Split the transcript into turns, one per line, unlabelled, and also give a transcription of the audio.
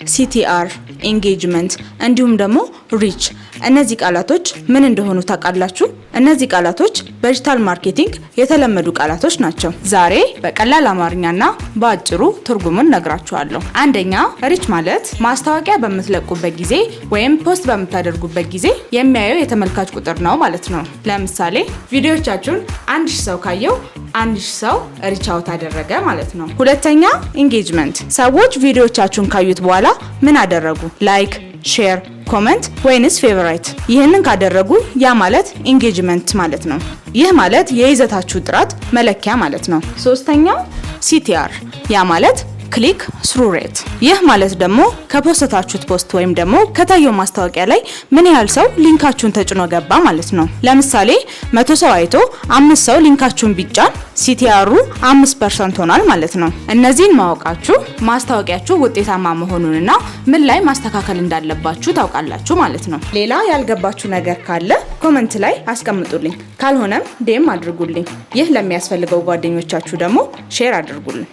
CTR engagement እንዲሁም ደግሞ reach እነዚህ ቃላቶች ምን እንደሆኑ ታውቃላችሁ? እነዚህ ቃላቶች በዲጂታል ማርኬቲንግ የተለመዱ ቃላቶች ናቸው። ዛሬ በቀላል አማርኛና በአጭሩ ትርጉሙን ነግራችኋለሁ። አንደኛ reach ማለት ማስታወቂያ በምትለቁበት ጊዜ ወይም ፖስት በምታደርጉበት ጊዜ የሚያየው የተመልካች ቁጥር ነው ማለት ነው። ለምሳሌ ቪዲዮቻችሁን 1000 ሰው ካየው 1000 ሰው reach out አደረገ ማለት ነው። ሁለተኛ engagement ሰዎች ቪዲዮቻችሁን ካዩት በኋላ ምን አደረጉ? ላይክ፣ ሼር፣ ኮሜንት ወይንስ ፌቨራይት? ይህንን ካደረጉ ያ ማለት ኢንጌጅመንት ማለት ነው። ይህ ማለት የይዘታችሁ ጥራት መለኪያ ማለት ነው። ሶስተኛው CTR ያ ማለት ክሊክ ስሩ ሬት። ይህ ማለት ደግሞ ከፖስታችሁት ፖስት ወይም ደግሞ ከታየው ማስታወቂያ ላይ ምን ያህል ሰው ሊንካችሁን ተጭኖ ገባ ማለት ነው። ለምሳሌ 100 ሰው አይቶ 5 ሰው ሊንካችሁን ቢጫን CTR 5% ሆኗል ማለት ነው። እነዚህን ማወቃችሁ ማስታወቂያችሁ ውጤታማ መሆኑንና ምን ላይ ማስተካከል እንዳለባችሁ ታውቃላችሁ ማለት ነው። ሌላ ያልገባችሁ ነገር ካለ ኮሜንት ላይ አስቀምጡልኝ፣ ካልሆነም ዴም አድርጉልኝ። ይህ ለሚያስፈልገው ጓደኞቻችሁ ደግሞ ሼር አድርጉልኝ።